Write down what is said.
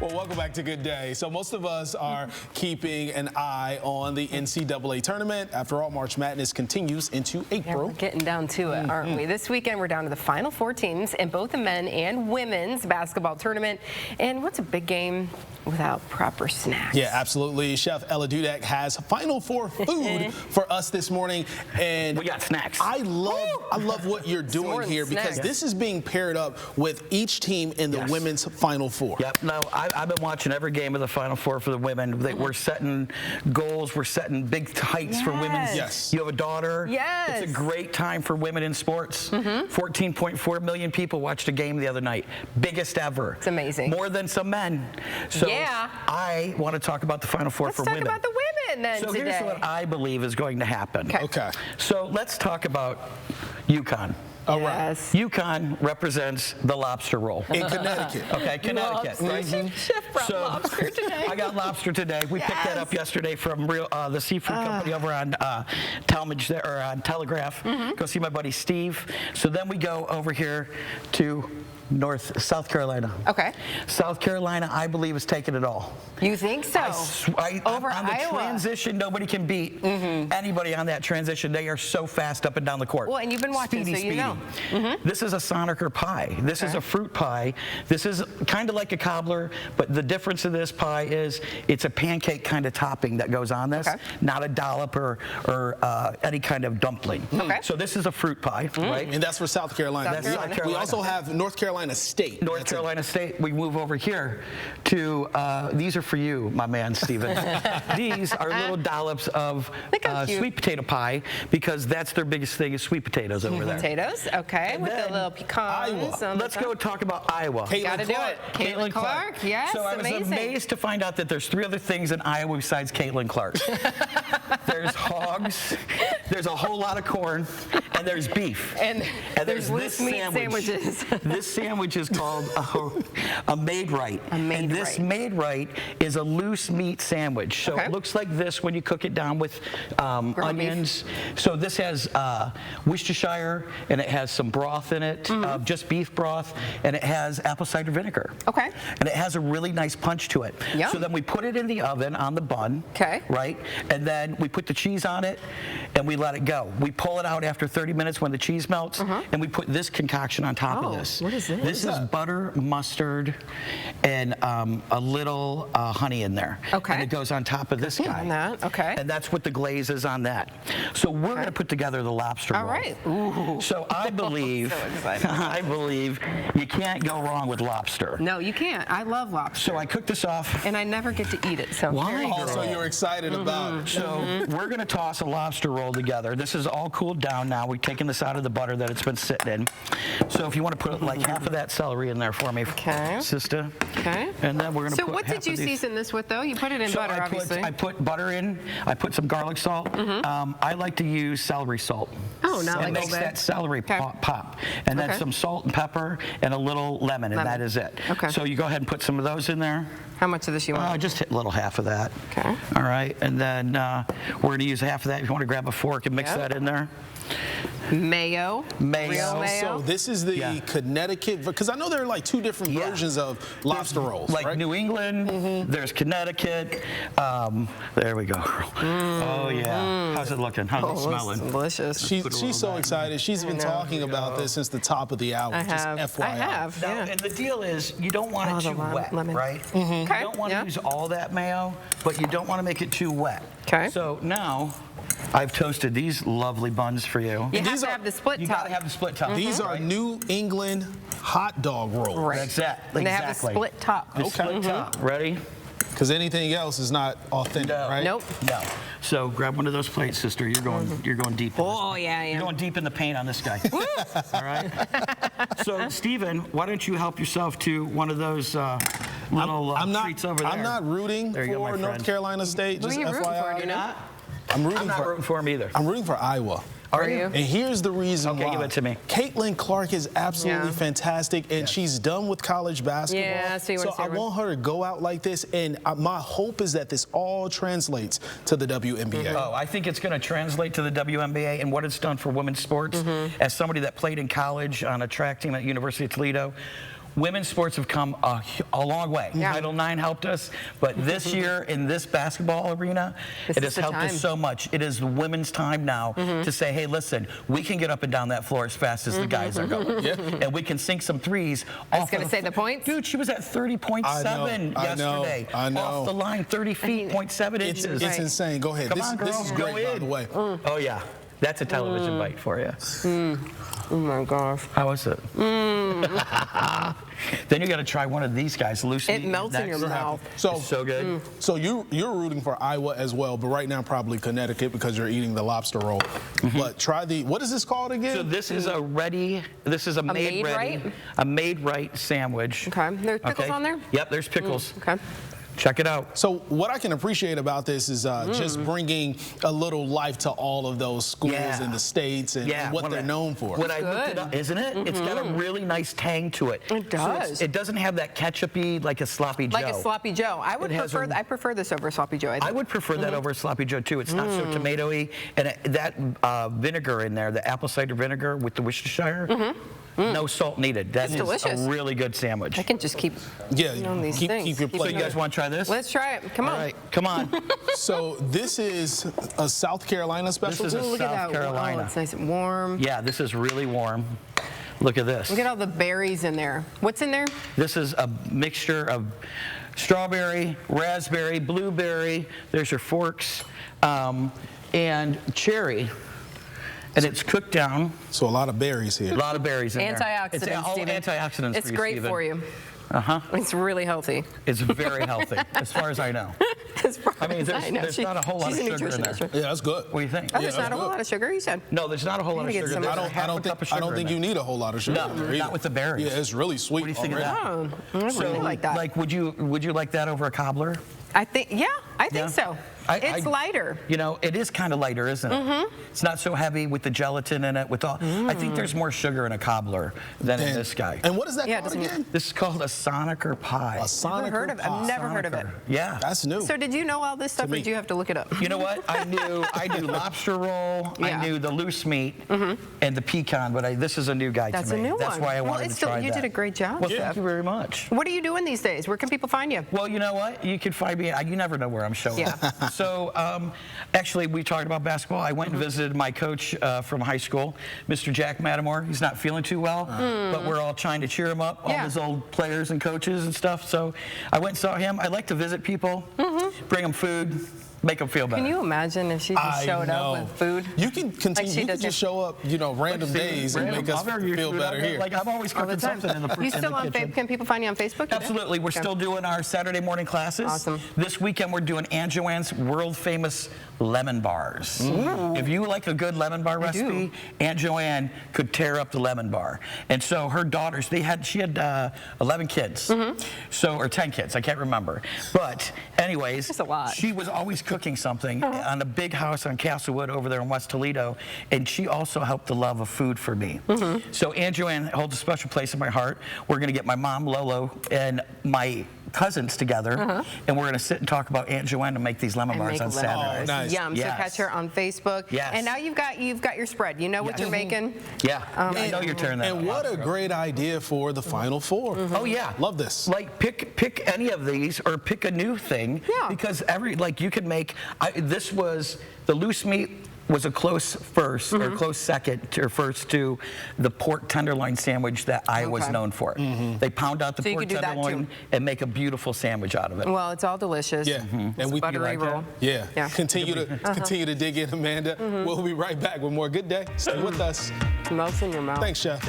Well, welcome back to Good Day. So most of us are keeping an eye on the NCAA tournament. After all, March Madness continues into April. Yeah, we're getting down to it, aren't we? This weekend, we're down to the final four teams in both the men and women's basketball tournament. And what's a big game without proper snacks? Yeah, absolutely. Chef Ella Dudek has Final Four food for us this morning. And we got snacks. I love what you're doing here because this is being paired up with each team in the women's Final Four. Yep. No, I've been watching every game of the Final Four for the women. We're setting goals. We're setting big heights for women. Yes. You have a daughter. Yes. It's a great time for women in sports. 14.4 million people watched a game the other night. Biggest ever. It's amazing. More than some men. So I want to talk about the Final Four for women. Let's talk about the women then so today. Here's what I believe is going to happen. Okay. So let's talk about UConn. All right. UConn represents the lobster roll. In Connecticut. Okay, Connecticut, right? Chef brought lobster today. I got lobster today. We picked that up yesterday from the seafood company over on Talmadge there, or on Telegraph. Go see my buddy Steve. So then we go over here to South Carolina. Okay. South Carolina, I believe, is taking it all. You think so? Over on the transition, nobody can beat anybody on that transition. They are so fast up and down the court. Well, and you've been watching, so you know. This is a Soniker pie. This is a fruit pie. This is kind of like a cobbler, but the difference of this pie is it's a pancake kind of topping that goes on this, not a dollop or any kind of dumpling. So this is a fruit pie, right? And that's for South Carolina. South Carolina. We also have North Carolina State. North Carolina State. We move over here to, these are for you, my man, Steven. These are little dollops of sweet potato pie because that's their biggest thing is sweet potatoes over there. Potatoes, okay, And with then the little pecans. Let's go talk about Iowa. Gotta do it. Caitlin Clark, yes, So I was amazed to find out that there's 3 other things in Iowa besides Caitlin Clark. There's hogs, there's a whole lot of corn, and there's beef. And there's loose meat sandwiches. This sandwich is called a made right. And this made right is a loose meat sandwich. So it looks like this when you cook it down with onions. So this has Worcestershire, and it has some broth in it, just beef broth, and it has apple cider vinegar. Okay. And it has a really nice punch to it. Yum. So then we put it in the oven on the bun. Right? And then we put the cheese on it, and we let it go. We pull it out after 30 minutes when the cheese melts, and we put this concoction on top of this. What is this? This is butter, mustard, and a little honey in there. And it goes on top of this guy. And that's what the glaze is on that. So we're going to put together the lobster roll. All right. Ooh. So I believe, I believe you can't go wrong with lobster. No, you can't. I love lobster. So I cooked this off. And I never get to eat it. So Also, you're excited about. So we're going to toss a lobster roll together. This is all cooled down now. We've taken this out of the butter that it's been sitting in. So if you want to put like half of that celery in there for me, sister. And then we're going to put So what did you season this with, though? You put it in butter, obviously. I put butter in. I put some garlic salt. I like to use celery salt. Oh, not like it makes that celery pop. And then some salt and pepper and a little lemon, and that is it. So you go ahead and put some of those in there. How much of this you want? Just hit a little half of that. All right, and then we're going to use half of that. If you want to grab a fork and mix that in there. Mayo. Real mayo. So this is the Connecticut, because I know there are like 2 different versions of lobster rolls. Like New England, there's Connecticut. There we go. Oh yeah. How's it looking? How's it smelling? Delicious. She's so excited. She's been talking about this since the top of the hour. Just FYI. I have. Now, and the deal is you don't want it too wet, right? You don't want to use all that mayo, but you don't want to make it too wet. So now I've toasted these lovely buns for you. You have to have the split top. You gotta have the split top. These are New England hot dog rolls. That's that. And they have the split top. The split top. Ready? Because anything else is not authentic, right? Nope. No. So grab one of those plates, sister. You're going deep. Oh yeah, You're going deep in the paint on this guy. All right. So Stephen, why don't you help yourself to one of those little treats over there? I'm not rooting for North Carolina State. Just FYI. You're not? I'm not rooting for him either. I'm rooting for Iowa. Are you? And here's the reason why. Give it to me. Caitlin Clark is absolutely fantastic, and she's done with college basketball. Yeah, so I want her to go out like this, and my hope is that this all translates to the WNBA. Oh, I think it's going to translate to the WNBA and what it's done for women's sports. As somebody that played in college on a track team at University of Toledo, women's sports have come a long way. Yeah. Title IX helped us, but this year in this basketball arena, it has helped us so much. It is the women's time now to say, hey, listen, we can get up and down that floor as fast as the guys are going. And we can sink some threes. I was going to say the points. Dude, she was at 30.7 yesterday. I know. Off the line, 30 feet, 0.7 inches. It's insane. Go ahead. This is great, by the way. Oh, yeah. That's a television bite for you. Oh, my gosh. How was it? Then you got to try one of these guys. Loose It meat melts in your mouth. It's so good. So you're rooting for Iowa as well, but right now probably Connecticut because you're eating the lobster roll. But try what is this called again? So this is a made right? a made right sandwich. Okay. There's pickles on there? Yep, there's pickles. Okay. Check it out. So what I can appreciate about this is just bringing a little life to all of those schools in the States and what they're known for. When I looked it up, isn't it? It's got a really nice tang to it. It does. So it doesn't have that ketchup-y like a sloppy Joe. Like a sloppy Joe. I would I prefer this over sloppy Joe. I would prefer that over sloppy Joe too. It's not so tomatoey, and that vinegar in there, the apple cider vinegar with the Worcestershire. No salt needed. That's delicious. A really good sandwich. I can just keep on these things. Keep your plate. So you guys want to try this? Let's try it. Come on. All right, come on. So this is a South Carolina specialty? This is a Look at South that. Carolina. Oh, it's nice and warm. Yeah, this is really warm. Look at this. Look at all the berries in there. What's in there? This is a mixture of strawberry, raspberry, blueberry. There's your forks, and cherry. And it's cooked down. So a lot of berries here. A lot of berries in there. It's all Stephen. antioxidants. It's great for you. It's really healthy. It's very healthy, as far as I know. I mean, there's not a whole lot of sugar in there. Yeah, that's good. What do you think? Oh, there's not a whole lot of sugar, you said? No, there's not a whole lot of get sugar. some There's of a half a cup of sugar I don't think in you there. need a whole lot of sugar. No, not with the berries. Yeah, it's really sweet. What do you think of that? Oh, I really like that. Like, would you like that over a cobbler? I think so. It's lighter. You know, it is kind of lighter, isn't it? It's not so heavy with the gelatin in it. I think there's more sugar in a cobbler than in this guy. And what is that called again? This is called a Soniker pie. A Soniker pie. I've never heard of it. Yeah. That's new. So did you know all this stuff, or did you have to look it up? You know what? I knew lobster roll. Yeah. I knew the loose meat and the pecan, but this is a new guy to me. That's a new one. That's why I wanted to try that. You did a great job. Well, thank you very much. What are you doing these days? Where can people find you? Well, you know what? You can find me. You never know where I'm showing up. So, actually, we talked about basketball. I went and visited my coach from high school, Mr. Jack Mattimore. He's not feeling too well, but we're all trying to cheer him up, all his old players and coaches and stuff. So I went and saw him. I like to visit people, bring them food, make them feel better. Can you imagine if she just showed up with food? You can continue. You can just show up, random days and make us feel better here. Like I'm always cooking something in the You still on Facebook? Can people find you on Facebook? Absolutely. We're still doing our Saturday morning classes. Awesome. This weekend we're doing Aunt Joanne's world famous lemon bars. If you like a good lemon bar recipe, Aunt Joanne could tear up the lemon bar. And so her daughters, she had 11 kids, or 10 kids, I can't remember. But anyways, that's a lot. She was always cooking something on a big house on Castlewood over there in West Toledo, and she also helped the love of food for me. So Aunt Joanne holds a special place in my heart. We're going to get my mom, Lolo, and my cousins together, and we're going to sit and talk about Aunt Joanne to make these lemon bars on Saturday. Oh, nice. Yum. So catch her on Facebook. Yes. And now you've got your spread. You know what you're making. Yeah. I know you're turning that. And what a great idea for the Final Four. Oh yeah, love this. Like pick any of these or pick a new thing. Yeah. Because you could make. This was the loose meat. Was a close first or close second or first to the pork tenderloin sandwich that I was known for. They pound out the pork tenderloin and make a beautiful sandwich out of it. Well, it's all delicious. Yeah, and we buttery roll. Yeah. Continue to dig in, Amanda. We'll be right back with more Good Day. Stay with us. Melts in your mouth. Thanks, Chef.